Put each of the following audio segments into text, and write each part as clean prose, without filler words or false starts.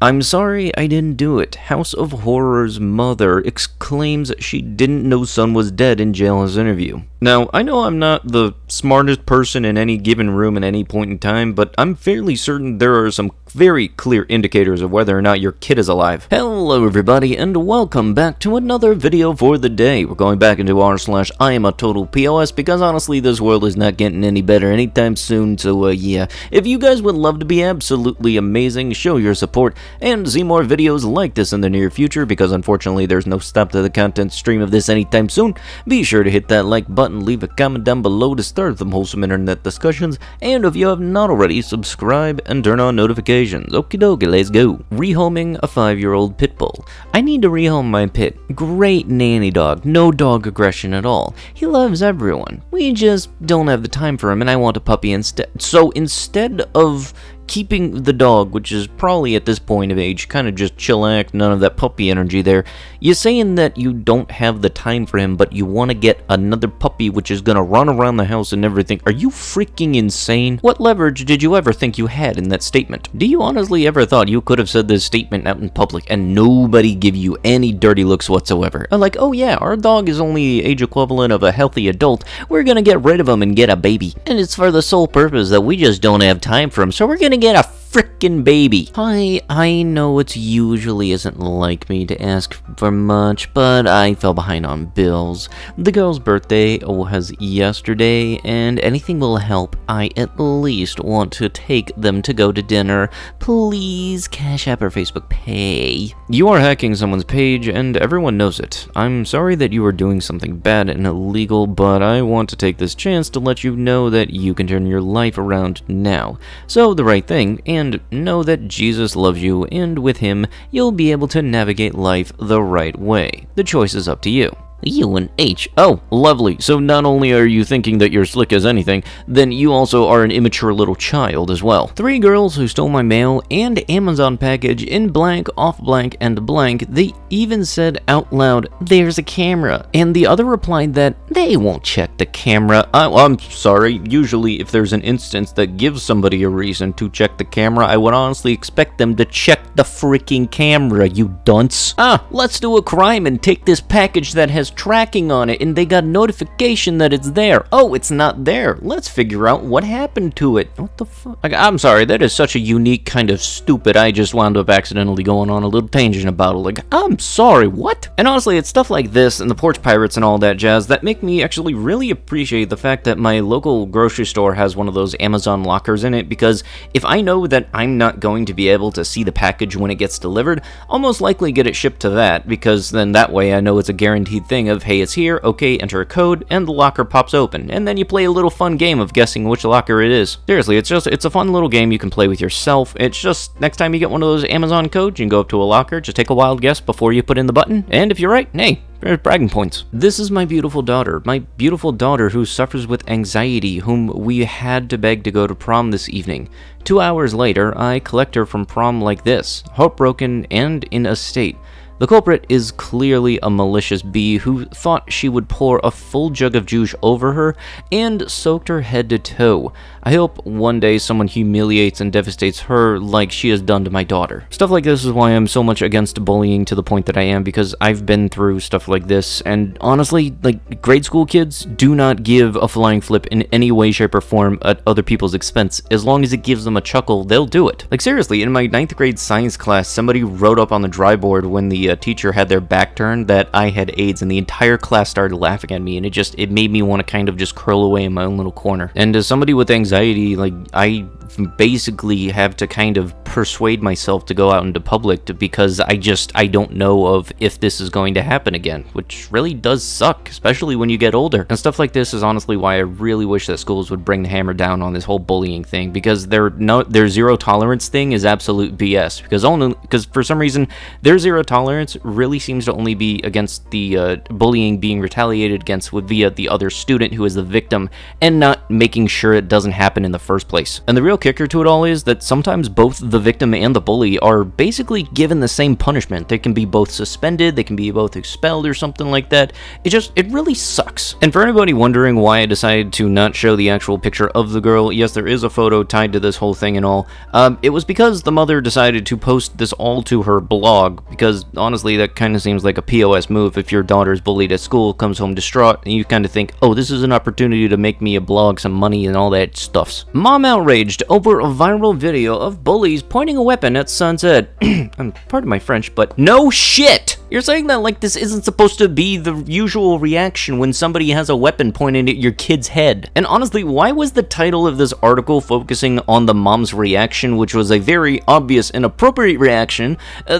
I'm sorry I didn't do it. House of Horror's mother exclaims she didn't know son was dead in jail's interview. Now, I know I'm not the smartest person in any given room at any point in time, but I'm fairly certain there are some very clear indicators of whether or not your kid is alive. Hello everybody, and welcome back to another video for the day. We're going back into r/iamatotalpos because honestly this world is not getting any better anytime soon, so yeah. If you guys would love to be absolutely amazing, show your support, and see more videos like this in the near future, because unfortunately there's no stop to the content stream of this anytime soon, be sure to hit that like button, leave a comment down below to start some wholesome internet discussions, and if you have not already, subscribe and turn on notifications. Okie dokie, let's go. Rehoming a 5-year-old pit bull. I need to rehome my pit. Great nanny dog, no dog aggression at all. He loves everyone. We just don't have the time for him, and I want a puppy instead. So instead of keeping the dog, which is probably at this point of age kind of just chillax, none of that puppy energy there, you're saying that you don't have the time for him, but you want to get another puppy which is gonna run around the house and everything. Are you freaking insane? What leverage did you ever think you had in that statement? Do you honestly ever thought you could have said this statement out in public and nobody give you any dirty looks whatsoever? Like, oh yeah, our dog is only age equivalent of a healthy adult, we're gonna get rid of him and get a baby, and it's for the sole purpose that we just don't have time for him, so we're gonna get a frickin' baby. Hi, I know it usually isn't like me to ask for much, but I fell behind on bills. The girl's birthday was yesterday, and anything will help. I at least want to take them to go to dinner. Please Cash App or Facebook Pay. You are hacking someone's page, and everyone knows it. I'm sorry that you are doing something bad and illegal, but I want to take this chance to let you know that you can turn your life around now. So the right thing, and know that Jesus loves you, and with him, you'll be able to navigate life the right way. The choice is up to you. UNH. Oh, lovely. So not only are you thinking that you're slick as anything, then you also are an immature little child as well. 3 girls who stole my mail and Amazon package in blank, off blank, and blank. They even said out loud, "There's a camera." And the other replied that they won't check the camera. I'm sorry. Usually if there's an instance that gives somebody a reason to check the camera, I would honestly expect them to check the freaking camera, you dunce. Let's do a crime and take this package that has tracking on it, and they got notification that it's there. Oh, it's not there. Let's figure out what happened to it. What the fuck? I'm sorry, that is such a unique kind of stupid. I just wound up accidentally going on a little tangent about it. Like, I'm sorry, what? And honestly, it's stuff like this and the porch pirates and all that jazz that make me actually really appreciate the fact that my local grocery store has one of those Amazon lockers in it, because if I know that I'm not going to be able to see the package when it gets delivered, I'll most likely get it shipped to that, because then that way I know it's a guaranteed thing of, hey, it's here, okay, enter a code, and the locker pops open, and then you play a little fun game of guessing which locker it is. Seriously, it's a fun little game you can play with yourself. It's just, next time you get one of those Amazon codes, you can go up to a locker, just take a wild guess before you put in the button, and if you're right, hey, there's bragging points. This is my beautiful daughter who suffers with anxiety, whom we had to beg to go to prom this evening. 2 hours later, I collect her from prom like this, heartbroken and in a state. The culprit is clearly a malicious bee who thought she would pour a full jug of juice over her and soaked her head to toe. I hope one day someone humiliates and devastates her like she has done to my daughter. Stuff like this is why I'm so much against bullying to the point that I am, because I've been through stuff like this, and honestly, like, grade school kids do not give a flying flip in any way, shape, or form at other people's expense. As long as it gives them a chuckle, they'll do it. Like, seriously, in my 9th grade science class, somebody wrote up on the dry board when the teacher had their back turned that I had AIDS, and the entire class started laughing at me, and it made me want to kind of just curl away in my own little corner. And as somebody with anxiety, like, I basically have to kind of persuade myself to go out into public because I don't know of if this is going to happen again, which really does suck, especially when you get older. And stuff like this is honestly why I really wish that schools would bring the hammer down on this whole bullying thing, because their zero tolerance thing is absolute BS, because for some reason their zero tolerance tolerance really seems to only be against the bullying being retaliated against via the other student who is the victim, and not making sure it doesn't happen in the first place. And the real kicker to it all is that sometimes both the victim and the bully are basically given the same punishment. They can be both suspended, they can be both expelled or something like that. It really sucks. And for anybody wondering why I decided to not show the actual picture of the girl, yes, there is a photo tied to this whole thing and all. It was because the mother decided to post this all to her blog, because honestly that kind of seems like a POS move. If your daughter's bullied at school, comes home distraught, and you kind of think, oh, this is an opportunity to make me a blog, some money and all that stuffs. Mom outraged over a viral video of bullies pointing a weapon at son's head. Pardon my French, but no shit! You're saying that like this isn't supposed to be the usual reaction when somebody has a weapon pointed at your kid's head. And honestly, why was the title of this article focusing on the mom's reaction, which was a very obvious and appropriate reaction,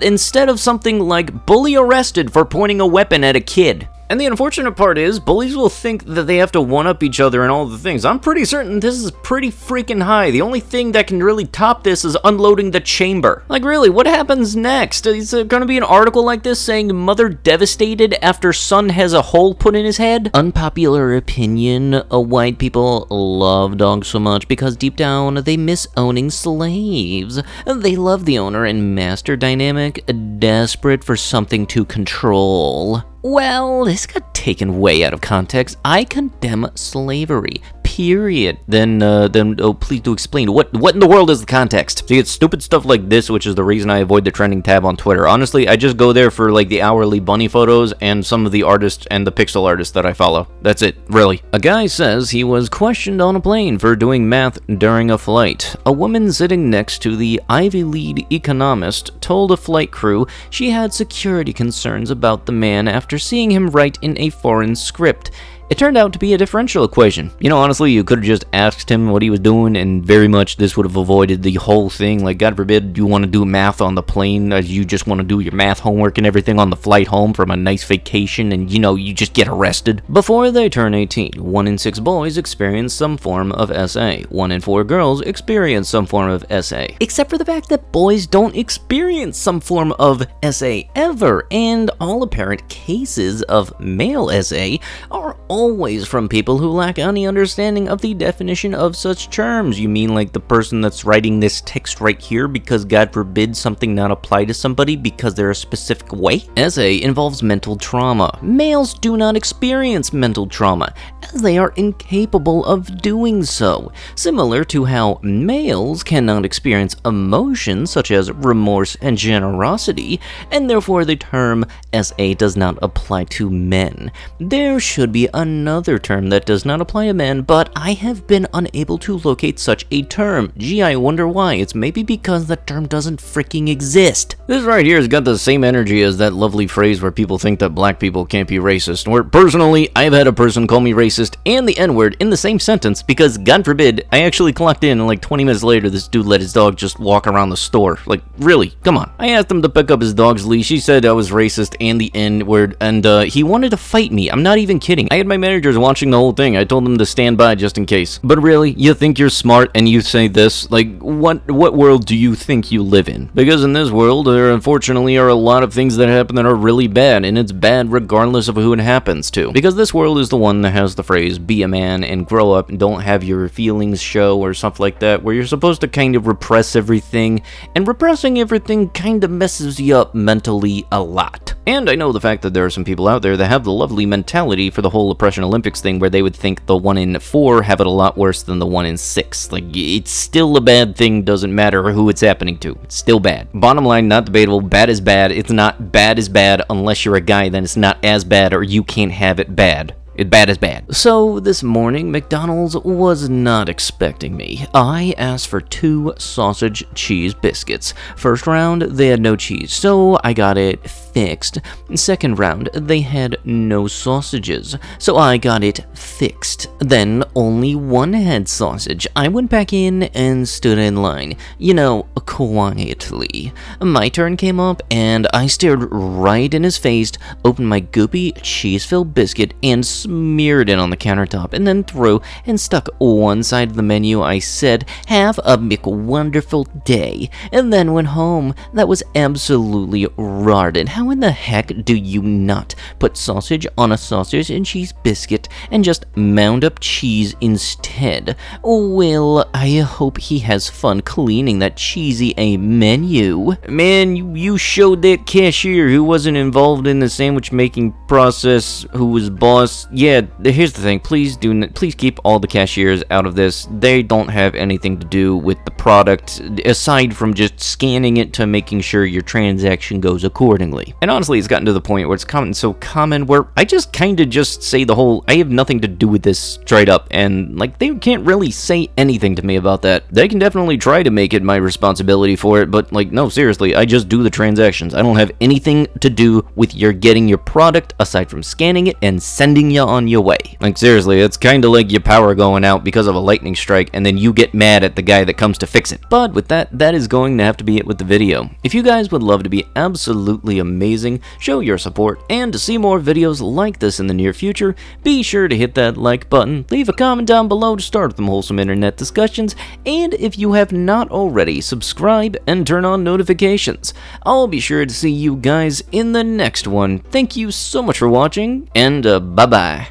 instead of something like bully arrested for pointing a weapon at a kid? And the unfortunate part is, bullies will think that they have to one-up each other and all the things. I'm pretty certain this is pretty freaking high. The only thing that can really top this is unloading the chamber. Like really, what happens next? Is there gonna be an article like this saying mother devastated after son has a hole put in his head? Unpopular opinion, white people love dogs so much because deep down they miss owning slaves. They love the owner and master dynamic, desperate for something to control. Well, this got taken way out of context. I condemn slavery. Period. Then, oh, please do explain. What in the world is the context? See, it's stupid stuff like this, which is the reason I avoid the trending tab on Twitter. Honestly, I just go there for, like, the hourly bunny photos and some of the artists and the pixel artists that I follow. That's it, really. A guy says he was questioned on a plane for doing math during a flight. A woman sitting next to the Ivy League economist told a flight crew she had security concerns about the man after seeing him write in a foreign script. It turned out to be a differential equation. You know, honestly, you could have just asked him what he was doing, and very much this would have avoided the whole thing. Like, God forbid you want to do math on the plane, as you just want to do your math homework and everything on the flight home from a nice vacation, and, you know, you just get arrested. Before they turn 18, 1 in 6 boys experience some form of SA. 1 in 4 girls experience some form of SA. Except for the fact that boys don't experience some form of SA ever, and all apparent cases of male SA are always from people who lack any understanding of the definition of such terms. You mean like the person that's writing this text right here because God forbid something not apply to somebody because they're a specific way? SA involves mental trauma. Males do not experience mental trauma, as they are incapable of doing so. Similar to how males cannot experience emotions such as remorse and generosity, and therefore the term SA does not apply to men. There should be another term that does not apply to men, but I have been unable to locate such a term. Gee, I wonder why. It's maybe because the term doesn't freaking exist. This right here has got the same energy as that lovely phrase where people think that black people can't be racist, where personally, I've had a person call me racist and the N-word in the same sentence because, God forbid, I actually clocked in and like 20 minutes later this dude let his dog just walk around the store. Like, really? Come on. I asked him to pick up his dog's leash. He said I was racist and the N-word, and he wanted to fight me. I'm not even kidding. I had my managers watching the whole thing. I told them to stand by just in case. But really, you think you're smart and you say this? Like, what world do you think you live in? Because in this world, there unfortunately are a lot of things that happen that are really bad, and it's bad regardless of who it happens to. Because this world is the one that has the phrase, be a man and grow up and don't have your feelings show or stuff like that, where you're supposed to kind of repress everything, and repressing everything kind of messes you up mentally a lot. And I know the fact that there are some people out there that have the lovely mentality for the whole oppression Olympics thing, where they would think the 1 in 4 have it a lot worse than the 1 in 6. Like, it's still a bad thing, doesn't matter who it's happening to. It's still bad. Bottom line, not debatable. Bad is bad. It's not bad is bad unless you're a guy, then it's not as bad, or you can't have it bad. Bad is bad. So this morning, McDonald's was not expecting me. I asked for 2 sausage cheese biscuits. First round, they had no cheese, so I got it fixed. Second round, they had no sausages, so I got it fixed. Then only one had sausage. I went back in and stood in line, you know, quietly. My turn came up, and I stared right in his face, opened my goopy cheese-filled biscuit, and smeared it on the countertop, and then threw and stuck one side of the menu. I said, "Have a McWonderful day," and then went home. That was absolutely rotted. How in the heck do you not put sausage on a sausage and cheese biscuit and just mound up cheese instead? Well, I hope he has fun cleaning that cheesy menu. Man, you showed that cashier who wasn't involved in the sandwich making process, who was boss. Yeah, here's the thing. Please keep all the cashiers out of this. They don't have anything to do with the product, aside from just scanning it to making sure your transaction goes accordingly. And honestly, it's gotten to the point where it's so common where I just kind of just say the whole, I have nothing to do with this straight up, and like they can't really say anything to me about that. They can definitely try to make it my responsibility for it, but like, no, seriously, I just do the transactions. I don't have anything to do with your getting your product aside from scanning it and sending you on your way. Like, seriously, it's kind of like your power going out because of a lightning strike, and then you get mad at the guy that comes to fix it. But with that is going to have to be it with the video. If you guys would love to be absolutely amazing, show your support, and to see more videos like this in the near future, be sure to hit that like button, leave a comment down below to start some wholesome internet discussions, and if you have not already, subscribe and turn on notifications. I'll be sure to see you guys in the next one. Thank you so much for watching, and bye-bye.